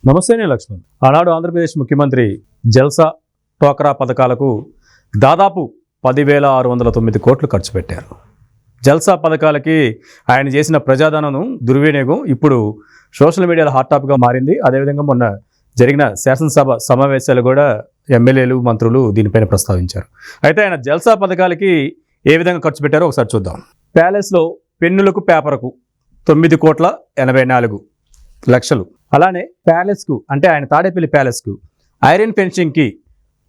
నమస్తేనే లక్ష్మణ్. ఆనాడు ఆంధ్రప్రదేశ్ ముఖ్యమంత్రి జల్సా టోకరా పథకాలకు దాదాపు 10,609 కోట్లు ఖర్చు పెట్టారు. జల్సా పథకాలకి ఆయన చేసిన ప్రజాధనం దుర్వినియోగం ఇప్పుడు సోషల్ మీడియాలో హాట్ టాపిక్గా మారింది. అదేవిధంగా మొన్న జరిగిన శాసనసభ సమావేశాలు కూడా ఎమ్మెల్యేలు మంత్రులు దీనిపైన ప్రస్తావించారు. అయితే ఆయన జల్సా పథకాలకి ఏ విధంగా ఖర్చు పెట్టారో ఒకసారి చూద్దాం. ప్యాలెస్లో పెన్నులకు పేపర్కు 9,84,00,000. అలానే ప్యాలెస్కు అంటే ఆయన తాడేపల్లి ప్యాలెస్కు ఐరన్ ఫెన్సింగ్కి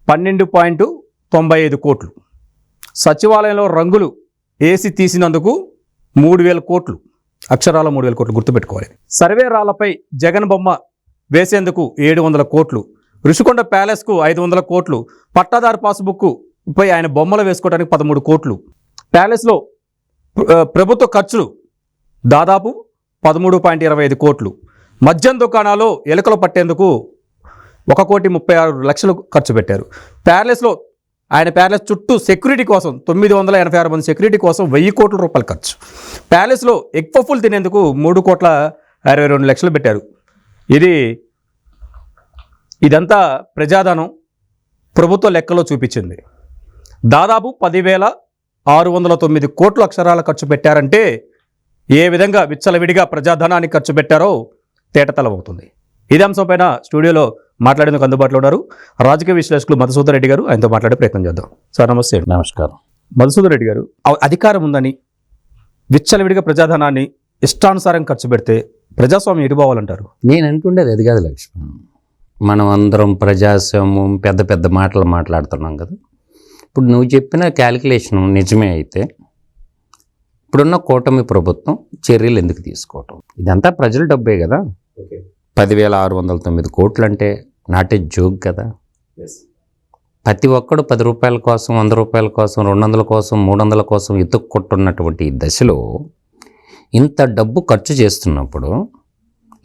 12.95 కోట్లు. సచివాలయంలో రంగులు ఏసి తీసినందుకు 3,000 కోట్లు. అక్షరాల 3,000 కోట్లు గుర్తుపెట్టుకోవాలి. సర్వే రాళ్లపై జగన్ బొమ్మ వేసేందుకు 700 కోట్లు. ఋషికొండ ప్యాలెస్కు 500 కోట్లు. పట్టాదారు పాస్బుక్ పై ఆయన బొమ్మలు వేసుకోవడానికి 13 కోట్లు. ప్యాలెస్లో ప్రభుత్వ ఖర్చులు దాదాపు 13.25 కోట్లు. మద్యం దుకాణాల్లో ఎలుకలు పట్టేందుకు 1,36,00,000 ఖర్చు పెట్టారు. ప్యాలెస్లో ఆయన ప్యాలెస్ చుట్టూ సెక్యూరిటీ కోసం 986 మంది సెక్యూరిటీ కోసం 1,000 కోట్ల రూపాయలు ఖర్చు. ప్యాలెస్లో ఎగ్ పఫ్ఫులు తినేందుకు 3,62,00,000 పెట్టారు. ఇదంతా ప్రజాధనం ప్రభుత్వ లెక్కలో చూపించింది. దాదాపు 10,609 కోట్లు అక్షరాల ఖర్చు పెట్టారంటే ఏ విధంగా విచ్చలవిడిగా ప్రజాధనాన్ని ఖర్చు పెట్టారో తేటతలమవుతుంది. ఇదే అంశంపైన స్టూడియోలో మాట్లాడేందుకు అందుబాటులో ఉన్నారు రాజకీయ విశ్లేషకులు మధుసూదన్ రెడ్డి గారు. ఆయనతో మాట్లాడే ప్రయత్నం చేద్దాం. సార్ నమస్తే. నమస్కారం. మధుసూదన్ రెడ్డి గారు, అధికారం ఉందని విచ్చలవిడిగా ప్రజాధనాన్ని ఇష్టానుసారం ఖర్చు పెడితే ప్రజాస్వామ్యం ఎటుపోవాలంటారు? నేను అంటుండేది అది కాదు లక్ష్మణ్. మనం అందరం ప్రజాస్వామ్యం పెద్ద పెద్ద మాటలు మాట్లాడుతున్నాం కదా. ఇప్పుడు నువ్వు చెప్పిన క్యాలిక్యులేషన్ నిజమే అయితే ఇప్పుడున్న కూటమి ప్రభుత్వం చర్యలు ఎందుకు తీసుకోవటం? ఇదంతా ప్రజల డబ్బే కదా. 10,609 కోట్లు అంటే నాటే జోక్ కదా. ప్రతి ఒక్కడు 10 రూపాయల కోసం, 100 రూపాయల కోసం, 200 కోసం, 300 కోసం ఎత్తుక్కొట్టున్నటువంటి ఈ దశలో ఇంత డబ్బు ఖర్చు చేస్తున్నప్పుడు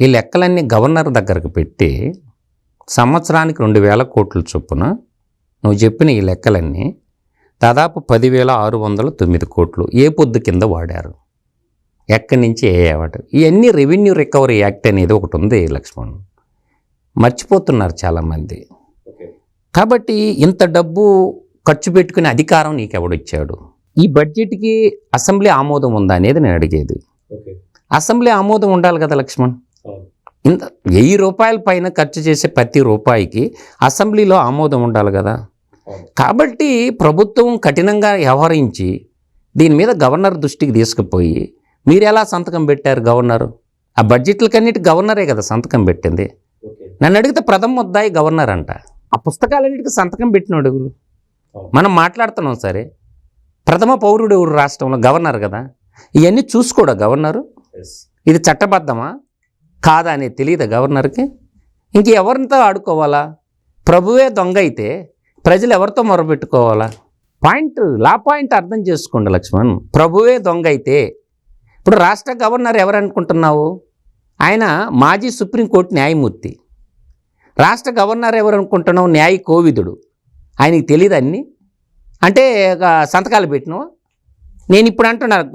ఈ లెక్కలన్నీ గవర్నర్ దగ్గరకు పెట్టి సంవత్సరానికి 2,000 కోట్ల చొప్పున నువ్వు చెప్పిన ఈ లెక్కలన్నీ దాదాపు 10,609 కోట్లు ఏ పొద్దు కింద వాడారు, ఎక్కడి నుంచి ఏ వాడారు? ఇవన్నీ రెవెన్యూ రికవరీ యాక్ట్ అనేది ఒకటి ఉంది లక్ష్మణ్, మర్చిపోతున్నారు చాలామంది. కాబట్టి ఇంత డబ్బు ఖర్చు పెట్టుకునే అధికారం నీకెవడిచ్చాడు? ఈ బడ్జెట్కి అసెంబ్లీ ఆమోదం ఉందా అనేది నేను అడిగేది. అసెంబ్లీ ఆమోదం ఉండాలి కదా లక్ష్మణ్. ఇంత 1,000 రూపాయల పైన ఖర్చు చేసే ప్రతి రూపాయికి అసెంబ్లీలో ఆమోదం ఉండాలి కదా. కాబట్టి ప్రభుత్వం కఠినంగా వ్యవహరించి దీని మీద గవర్నర్ దృష్టికి తీసుకుపోయి మీరు ఎలా సంతకం పెట్టారు? గవర్నరు ఆ బడ్జెట్లకన్నిటి గవర్నరే కదా సంతకం పెట్టింది. నన్ను అడిగితే ప్రథమ ముద్దాయి గవర్నర్ అంట. ఆ పుస్తకాలన్నిటికీ సంతకం పెట్టినోడు ఎవరు? మనం మాట్లాడుతున్నాం సరే, ప్రథమ పౌరుడు ఎవరు రాష్ట్రంలో? గవర్నర్ కదా. ఇవన్నీ చూసుకోడా గవర్నరు? ఇది చట్టబద్ధమా కాదా అనేది తెలియదా గవర్నర్కి? ఇంకెవరితో ఆడుకోవాలా? ప్రభువే దొంగ అయితే ప్రజలు ఎవరితో మొరబెట్టుకోవాలా? లా పాయింట్ అర్థం చేసుకోండి లక్ష్మణ్. ప్రభువే దొంగ అయితే ఇప్పుడు రాష్ట్ర గవర్నర్ ఎవరనుకుంటున్నావు? ఆయన మాజీ సుప్రీంకోర్టు న్యాయమూర్తి. రాష్ట్ర గవర్నర్ ఎవరనుకుంటున్నావు? న్యాయ కోవిదుడు. ఆయనకి తెలియదు అన్నీ అంటే సంతకాలు పెట్టినావు. నేను ఇప్పుడు అంటున్నాను,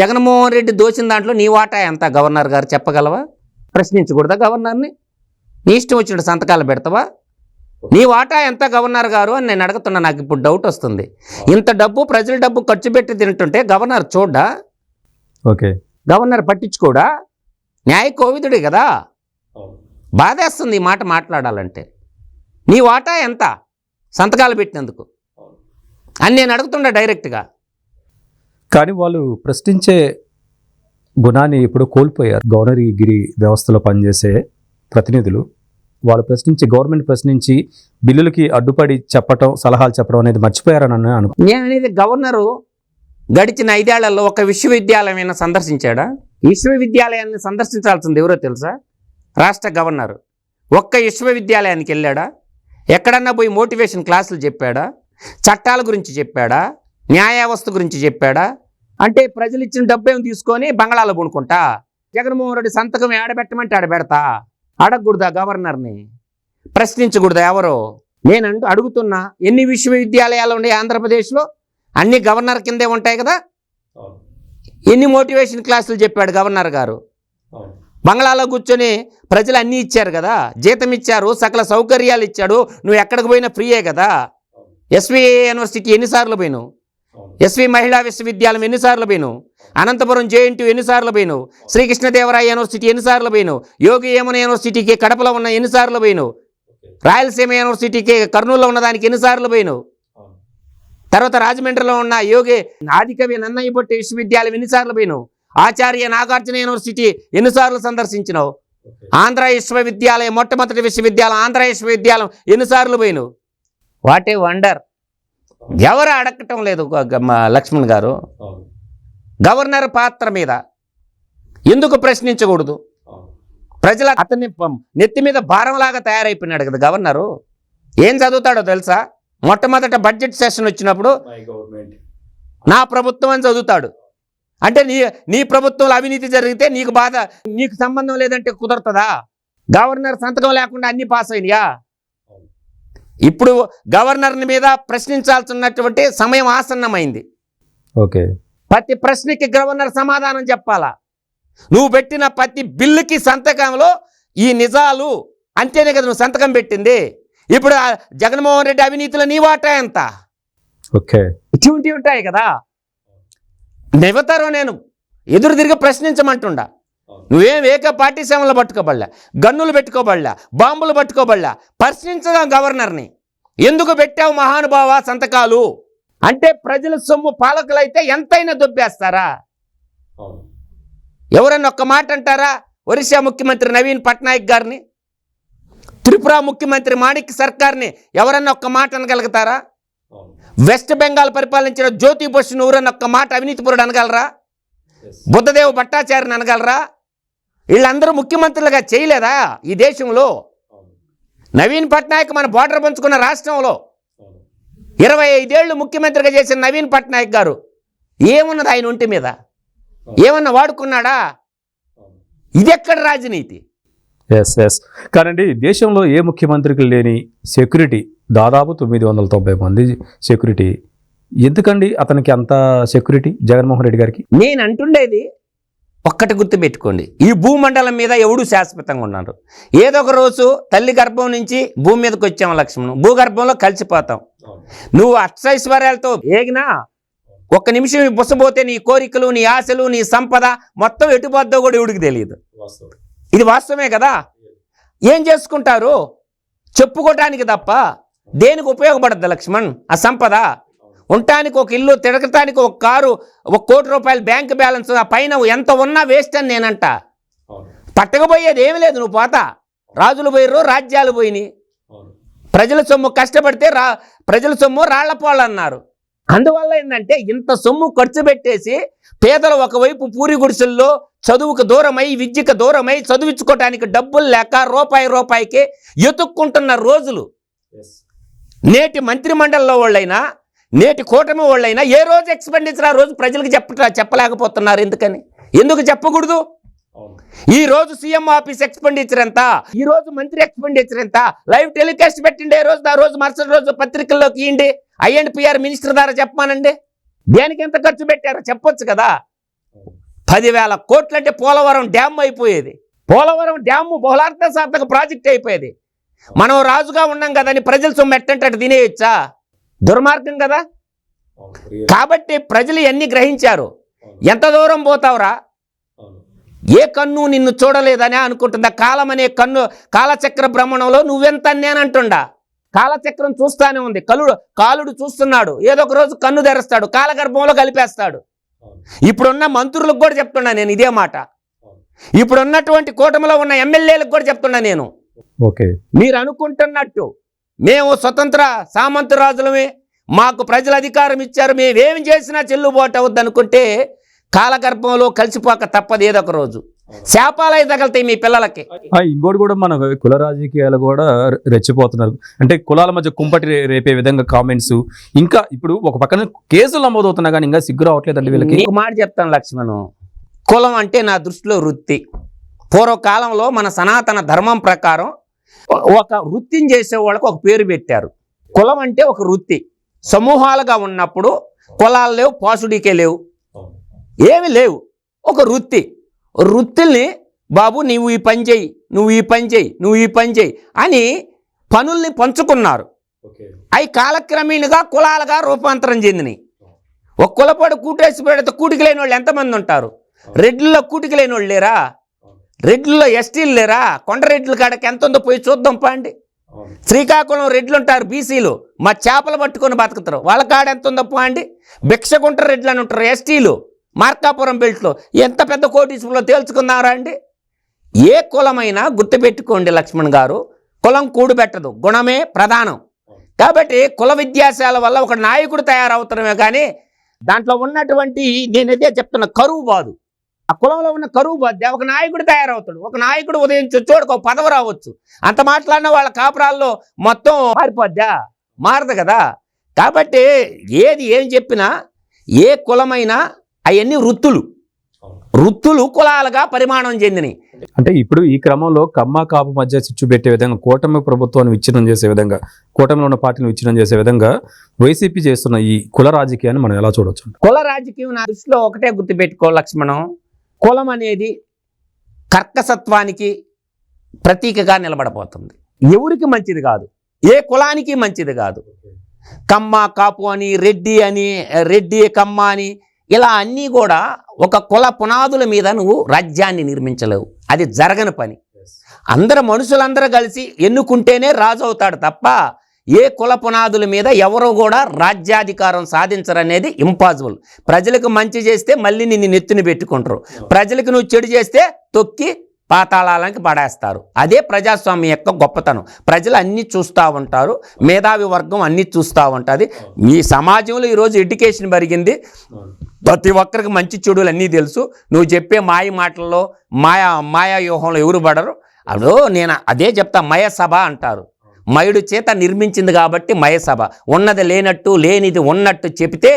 జగన్మోహన్ రెడ్డి దోచిన దాంట్లో నీ వాటా ఎంత గవర్నర్ గారు చెప్పగలవా? ప్రశ్నించకూడదా గవర్నర్ని? నీ ఇష్టం వచ్చిన సంతకాలు పెడతావా? నీ వాటా ఎంత గవర్నర్ గారు అని నేను అడుగుతున్నా. నాకు ఇప్పుడు డౌట్ వస్తుంది. ఇంత డబ్బు ప్రజల డబ్బు ఖర్చు పెట్టి తింటుంటే గవర్నర్ చూడ్డా? ఓకే, గవర్నర్ పట్టించుకోడా? న్యాయ కోవిదుడే కదా. బాధేస్తుంది ఈ మాట మాట్లాడాలంటే. నీ వాటా ఎంత సంతకాలు పెట్టినందుకు అని నేను అడుగుతుండా డైరెక్ట్గా. కానీ వాళ్ళు ప్రశ్నించే గుణాన్ని ఇప్పుడు కోల్పోయారు. గవర్నర్గిరి వ్యవస్థలో పనిచేసే ప్రతినిధులు వాళ్ళు గవర్నమెంట్ ప్రశ్నించి బిల్లులకి అడ్డుపడి చెప్పటం, సలహాలు చెప్పడం అనేది మర్చిపోయారని నేను అనేది. గవర్నరు గడిచిన 5 ఏళ్లలో ఒక విశ్వవిద్యాలయం సందర్శించాడా? విశ్వవిద్యాలయాన్ని సందర్శించాల్సింది ఎవరో తెలుసా? రాష్ట్ర గవర్నరు. ఒక్క విశ్వవిద్యాలయానికి వెళ్ళాడా? ఎక్కడన్నా పోయి మోటివేషన్ క్లాసులు చెప్పాడా? చట్టాల గురించి చెప్పాడా? న్యాయ వ్యవస్థ గురించి చెప్పాడా? అంటే ప్రజలు ఇచ్చిన డబ్బేం తీసుకొని బంగాళాలో కొనుక్కుంటా జగన్మోహన్ రెడ్డి సంతకం ఆడబెట్టమంటే ఆడబెడతా? అడగకూడదా గవర్నర్ని? ప్రశ్నించకూడదా ఎవరో? నేను అడుగుతున్నా, ఎన్ని విశ్వవిద్యాలయాలు ఉన్నాయి ఆంధ్రప్రదేశ్లో? అన్ని గవర్నర్ కిందే ఉంటాయి కదా. ఎన్ని మోటివేషన్ క్లాసులు చెప్పాడు గవర్నర్ గారు? బంగ్లాలో కూర్చొని ప్రజలు అన్నీ ఇచ్చారు కదా, జీతం ఇచ్చారు, సకల సౌకర్యాలు ఇచ్చాడు, నువ్వు ఎక్కడికి పోయినా ఫ్రీయే కదా. ఎస్వి యూనివర్సిటీ ఎన్నిసార్లు పోయినావు, ఎస్వి మహిళా విశ్వవిద్యాలయం ఎన్నిసార్లు పోయినావు, అనంతపురం జేఎన్టీ ఎన్నిసార్లు పోయినావు, శ్రీకృష్ణదేవరాయ యూనివర్సిటీ ఎన్నిసార్లు పోయినావు, యోగి యమున యూనివర్సిటీకి కడపలో ఉన్న ఎన్నిసార్లు పోయినావు, రాయలసీమ యూనివర్సిటీకి కర్నూలులో ఉన్న దానికి ఎన్నిసార్లు పోయినావు, తర్వాత రాజమండ్రిలో ఉన్న యోగి ఆదికవి నన్నయ్య భట్టు విశ్వవిద్యాలయం ఎన్నిసార్లు పోయినావు, ఆచార్య నాగార్జున యూనివర్సిటీ ఎన్నిసార్లు సందర్శించినావు, ఆంధ్ర విశ్వవిద్యాలయం మొట్టమొదటి విశ్వవిద్యాలయం ఆంధ్ర విశ్వవిద్యాలయం ఎన్నిసార్లు పోయినావు. What a wonder. ఎవరు అడగటం లేదు లక్ష్మణ్ గారు. గవర్నర్ పాత్ర మీద ఎందుకు ప్రశ్నించకూడదు? ప్రజల అతన్ని నెత్తి మీద భారంలాగా తయారైపోయినాడు కదా గవర్నరు. ఏం చదువుతాడో తెలుసా? మొట్టమొదట బడ్జెట్ సెషన్ వచ్చినప్పుడు నా ప్రభుత్వం అని చదువుతాడు. అంటే నీ ప్రభుత్వంలో అవినీతి జరిగితే నీకు బాధ, నీకు సంబంధం లేదంటే కుదరతుందా? గవర్నర్ సంతకం లేకుండా అన్ని పాస్ అయినాయా? ఇప్పుడు గవర్నర్ మీద ప్రశ్నించాల్సినటువంటి సమయం ఆసన్నమైంది. ఓకే, ప్రతి ప్రశ్నకి గవర్నర్ సమాధానం చెప్పాలా. నువ్వు పెట్టిన ప్రతి బిల్లుకి సంతకంలో ఈ నిజాలు అంతేనే కదా నువ్వు సంతకం పెట్టింది. ఇప్పుడు జగన్మోహన్ రెడ్డి అవినీతిలో నీ వాటా ఎంత? ఓకే, ఇటువంటి ఉంటాయి కదా. నివతారో నేను ఎదురు తిరిగి ప్రశ్నించమంటుండా. నువ్వేం ఏక పార్టీ సేవలు పట్టుకోబడలే, గన్నులు పెట్టుకోబడలే, బాంబులు పట్టుకోబడలే. ప్రశ్నించదాం గవర్నర్ని. ఎందుకు పెట్టావు మహానుభావ సంతకాలు అంటే ప్రజల సొమ్ము పాలకులైతే ఎంతైనా దొబ్బేస్తారా? ఎవరన్నా ఒక్క మాట అంటారా? ఒరిస్సా ముఖ్యమంత్రి నవీన్ పట్నాయక్ గారిని, త్రిపుర ముఖ్యమంత్రి మాణిక్ సర్కార్ని ఎవరన్నా ఒక్క మాట అనగలుగుతారా? వెస్ట్ బెంగాల్ పరిపాలించిన జ్యోతి బసును ఎవరన్నా ఒక్క మాట అవినీతిపరుడు అనగలరా? బుద్ధదేవ్ భట్టాచార్యని అనగలరా? వీళ్ళందరూ ముఖ్యమంత్రులుగా చేయలేదా ఈ దేశంలో? నవీన్ పట్నాయక్ మన బోర్డర్ పంచుకున్న రాష్ట్రంలో 25 ఏళ్ళు ముఖ్యమంత్రిగా చేసిన నవీన్ పట్నాయక్ గారు ఏమున్నది ఆయన ఒంటి మీద? ఏమన్నా వాడుకున్నాడా? ఇది ఎక్కడ రాజనీతి? ఎస్ కానండి, దేశంలో ఏ ముఖ్యమంత్రికి లేని సెక్యూరిటీ దాదాపు 990 మంది సెక్యూరిటీ. ఎందుకండి అతనికి అంత సెక్యూరిటీ జగన్మోహన్ రెడ్డి గారికి? నేను అంటుండేది ఒక్కటి గుర్తుపెట్టుకోండి, ఈ భూమండలం మీద ఎవడు శాశ్వతంగా ఉన్నారు. ఏదో ఒక రోజు తల్లి గర్భం నుంచి భూమి మీదకి వచ్చాము లక్ష్మణ్, భూగర్భంలో కలిసిపోతాం. నువ్వు అష్టైశ్వర్యాలతో ఏగినా ఒక్క నిమిషం బుసబోతే నీ కోరికలు, నీ ఆశలు, నీ సంపద మొత్తం ఎటుపోద్దో కూడా ఎవడికి తెలియదు. ఇది వాస్తవమే కదా. ఏం చేసుకుంటారు? చెప్పుకోవటానికి తప్ప దేనికి ఉపయోగపడద్దు లక్ష్మణ్ ఆ సంపద? ఉండటానికి ఒక ఇల్లు, తిరగటానికి ఒక కారు, 1 కోటి రూపాయలు బ్యాంక్ బ్యాలెన్స్, ఆ పైన ఎంత ఉన్నా వేస్ట్ అని నేనంట. పట్టకపోయేది ఏమి లేదు. నువ్వు పోతా, రాజులు పోయిర్రు, రాజ్యాలు పోయినాయి. ప్రజల సొమ్ము కష్టపడితే ప్రజల సొమ్ము రాళ్లపోళ్ళు అన్నారు. అందువల్ల ఏంటంటే ఇంత సొమ్ము ఖర్చు పెట్టేసి పేదలు ఒకవైపు పూరి గుడిసెల్లో చదువుకు దూరమై, విద్యకు దూరమై, చదివించుకోవటానికి డబ్బులు లేక రూపాయికి ఎతుక్కుంటున్న రోజులు నేటి మంత్రిమండలిలో వాళ్ళైనా, నేటి కూటమి వాళ్ళైనా ఏ రోజు ఎక్స్పెండిచర్ ఆ రోజు ప్రజలకు చెప్పలేకపోతున్నారు. ఎందుకు చెప్పకూడదు? ఈ రోజు సీఎం ఆఫీస్ ఎక్స్పెండిచర్ ఎంత, ఈ రోజు మంత్రి ఎక్స్పెండిచర్ ఎంత, లైవ్ టెలికాస్ట్ పెట్టండి. ఏ రోజు ఆ రోజు మరుసటి రోజు పత్రికల్లోకి ఇవ్వండి. ఐఎండ్పిఆర్ మినిస్టర్ ద్వారా చెప్పమానండి. దేనికి ఎంత ఖర్చు పెట్టారో చెప్పొచ్చు కదా. 10,000 కోట్లు అంటే పోలవరం డ్యామ్ అయిపోయేది. పోలవరం డ్యాము బహుళార్థ సాధక ప్రాజెక్ట్ అయిపోయేది. మనం రాజుగా ఉన్నాం కదా అని ప్రజల సొమ్ము ఎట్టంటే తినేయచ్చా? దుర్మార్గం కదా. కాబట్టి ప్రజలు ఎన్ని గ్రహించారు. ఎంత దూరం పోతావురా? ఏ కన్ను నిన్ను చూడలేదని అనుకుంటుందా? కాలం అనే కన్ను కాలచక్ర భ్రమణంలో నువ్వెంత నేనంటుండా. కాలచక్రం చూస్తానే ఉంది. కాలుడు చూస్తున్నాడు. ఏదో ఒక రోజు కన్ను తెరుస్తాడు, కాలగర్భంలో కలిపేస్తాడు. ఇప్పుడున్న మంత్రులకు కూడా చెప్తున్నా నేను ఇదే మాట. ఇప్పుడున్నటువంటి కూటమిలో ఉన్న ఎమ్మెల్యేలకు కూడా చెప్తున్నా నేను. మీరు అనుకుంటున్నట్టు మేము స్వతంత్ర సామంత రాజులమే, మాకు ప్రజలు అధికారం ఇచ్చారు, మేమేమి చేసినా చెల్లుబాటు అవుద్ది అనుకుంటే కాలగర్భంలో కలిసిపోక తప్పదు. ఏదో ఒక రోజు శాపాలై తగలుతాయి మీ పిల్లలకి. ఇంకోటి కూడా మన కుల రాజకీయాలు కూడా రెచ్చిపోతున్నారు. అంటే కులాల మధ్య కుంపటి రేపే విధంగా కామెంట్స్. ఇంకా ఇప్పుడు ఒక పక్కన కేసులు నమోదవుతున్నా కానీ ఇంకా సిగ్గు రావట్లేదండి వీళ్ళకి. ఒక మాట చెప్తాను లక్ష్మణ్, కులం అంటే నా దృష్టిలో వృత్తి. పూర్వకాలంలో మన సనాతన ధర్మం ప్రకారం ఒక వృత్తిని చేసే వాళ్ళకి ఒక పేరు పెట్టారు. కులం అంటే ఒక వృత్తి. సమూహాలుగా ఉన్నప్పుడు కులాలు లేవు, పాసుడికే లేవు, ఏమి లేవు. ఒక వృత్తిని బాబు నువ్వు ఈ పని చేయి, నువ్వు ఈ పని చేయి, నువ్వు ఈ పని చేయి అని పనుల్ని పంచుకున్నారు. అవి కాలక్రమేణగా కులాలుగా రూపాంతరం చెందినాయి. ఒక కులపాడు కూటేసి పెడితే కూటికి లేని వాళ్ళు ఎంతమంది ఉంటారు? రెడ్లలో కూటికి లేని వాళ్ళు లేరా? రెడ్లలో ఎస్టీలు లేరా? కొండ రెడ్ల కాడకి ఎంత ఉందో పోయి చూద్దాం పాండి. శ్రీకాకుళం రెడ్లు ఉంటారు బీసీలు, మా చేపలు పట్టుకొని బతుకుతారు, వాళ్ళ కాడ ఎంత ఉందో పాండి. భిక్షకుంట రెడ్లు అని ఉంటారు ఎస్టీలు మార్కాపురం బెల్ట్లో. ఎంత పెద్ద కోటీశ్వరంలో తేల్చుకుందారా అండి? ఏ కులమైనా గుర్తుపెట్టుకోండి లక్ష్మణ్ గారు, కులం కూడుబెట్టదు, గుణమే ప్రధానం. కాబట్టి కుల విద్యాశాల వల్ల ఒక నాయకుడు తయారవుతామే కానీ దాంట్లో ఉన్నటువంటి నేనైతే చెప్తున్నా కరువు బాదు, ఆ కులంలో ఉన్న కరువు బాదు. ఒక నాయకుడు తయారవుతాడు, ఒక నాయకుడు ఉదయించవచ్చు, ఒక పదవి రావచ్చు. అంత మాట్లాడిన వాళ్ళ కాపురాల్లో మొత్తం మారిపోద్దా? మారదు కదా. కాబట్టి ఏం చెప్పినా ఏ కులమైనా అవన్నీ వృత్తులు కులాలుగా పరిమాణం చెందినవి. అంటే ఇప్పుడు ఈ క్రమంలో కమ్మ కాపు మధ్య చిచ్చు పెట్టే విధంగా, కూటమి ప్రభుత్వాన్ని విచ్ఛిన్నం చేసే విధంగా, కూటమిలో ఉన్న పార్టీని విచ్ఛిన్నం చేసే విధంగా వైసీపీ చేస్తున్న ఈ కుల రాజకీయాన్ని మనం ఎలా చూడవచ్చు? కుల రాజకీయం నా దృష్టిలో ఒకటే గుర్తుపెట్టుకో లక్ష్మణం, కులం అనేది కర్కసత్వానికి ప్రతీకగా నిలబడబోతుంది. ఎవరికి మంచిది కాదు, ఏ కులానికి మంచిది కాదు. కమ్మ కాపు అని, రెడ్డి కమ్మ అని ఇలా అన్నీ కూడా ఒక కుల పునాదుల మీద నువ్వు రాజ్యాన్ని నిర్మించలేవు, అది జరగని పని. మనుషులందరూ కలిసి ఎన్నుకుంటేనే రాజు అవుతాడు తప్ప ఏ కుల పునాదుల మీద ఎవరో కూడా రాజ్యాధికారం సాధించరనేది ఇంపాసిబుల్. ప్రజలకు మంచి చేస్తే మళ్ళీ నిన్ను నెత్తిని పెట్టుకుంటారు, ప్రజలకు నువ్వు చెడు చేస్తే తొక్కి పాతాళాలకి పడేస్తారు. అదే ప్రజాస్వామ్యం యొక్క గొప్పతనం. ప్రజలు అన్నీ చూస్తూ ఉంటారు, మేధావి వర్గం అన్నీ చూస్తూ ఉంటుంది. మీ సమాజంలో ఈరోజు ఎడ్యుకేషన్ పెరిగింది, ప్రతి ఒక్కరికి మంచి చెడులు అన్నీ తెలుసు. నువ్వు చెప్పే మాయ మాటల్లో మాయా వ్యూహంలో ఎవరు పడరు. అదో నేను అదే చెప్తా, మయసభ అంటారు. మయుడు చేత నిర్మించింది కాబట్టి మయసభ. ఉన్నది లేనట్టు లేనిది ఉన్నట్టు చెబితే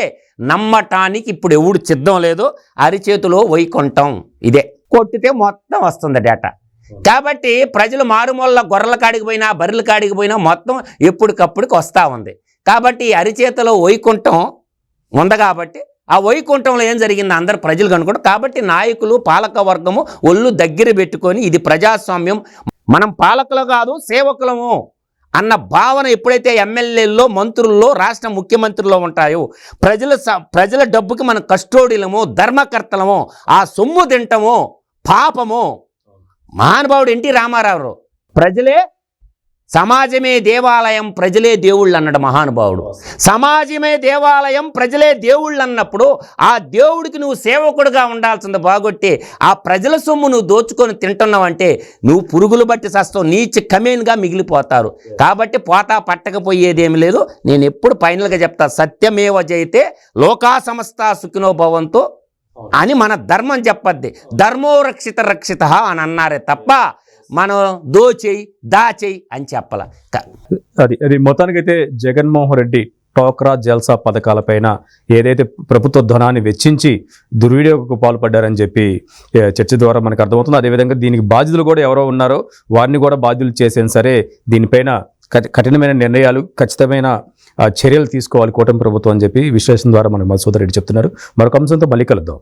నమ్మటానికి ఇప్పుడు ఎవడు సిద్ధం లేదు. అరిచేతిలో వైకుంఠం ఇదే, కొట్టితే మొత్తం వస్తుంది డేటా. కాబట్టి ప్రజలు మారుమూల గొర్రెల కాడికి పోయినా బర్రెల కాడికి పోయినా మొత్తం ఎప్పటికప్పుడుకి వస్తూ ఉంది. కాబట్టి అరిచేతిలో వైకుంఠం ఉంది. కాబట్టి ఆ వైకుంఠంలో ఏం జరిగింది అందరు ప్రజలు కనుక్కుంటారు. కాబట్టి నాయకులు పాలక వర్గము ఒళ్ళు దగ్గర పెట్టుకొని ఇది ప్రజాస్వామ్యం, మనం పాలకులు కాదు సేవకులము అన్న భావన ఎప్పుడైతే ఎమ్మెల్యేల్లో, మంత్రుల్లో, రాష్ట్ర ముఖ్యమంత్రుల్లో ఉంటాయో, ప్రజల డబ్బుకి మనం కస్టోడియలము, ధర్మకర్తలము, ఆ సొమ్ము తింటము పాపము. మహానుభావుడు ఎన్టీ రామారావు ప్రజలే సమాజమే దేవాలయం, ప్రజలే దేవుళ్ళు అన్నాడు మహానుభావుడు. సమాజమే దేవాలయం, ప్రజలే దేవుళ్ళు అన్నప్పుడు ఆ దేవుడికి నువ్వు సేవకుడుగా ఉండాల్సింది. బాగొట్టి ఆ ప్రజల సొమ్ము నువ్వు దోచుకొని తింటున్నావంటే నువ్వు పురుగులు బట్టి సస్తావు, నీచి కమేన్గా మిగిలిపోతారు. కాబట్టి పోతా పట్టకపోయేదేమి లేదు. నేను ఎప్పుడు ఫైనల్గా చెప్తా, సత్యమేవ జయతే లోకా సమస్త సుఖినో భవంతు అని మన ధర్మం చెప్పద్ది. ధర్మో రక్షిత అని అన్నారే తప్ప మనం దాచేయి అని చెప్పాల. అది మొత్తానికైతే జగన్మోహన్ రెడ్డి టోక్రా జల్సా పథకాలపైన ఏదైతే ప్రభుత్వ ధనాన్ని వెచ్చించి దుర్వినియోగకు పాల్పడ్డారని చెప్పి చర్చ ద్వారా మనకు అర్థమవుతుంది. అదేవిధంగా దీనికి బాధ్యులు కూడా ఎవరో ఉన్నారో వారిని కూడా బాధ్యులు చేసేది సరే దీనిపైన కఠినమైన నిర్ణయాలు, ఖచ్చితమైన చర్యలు తీసుకోవాలి కూటమి ప్రభుత్వం అని చెప్పి విశ్లేషణ ద్వారా మనకు మధుసూదన్ రెడ్డి చెప్తున్నారు. మరొక అంశంతో మళ్ళీ కలుద్దాం.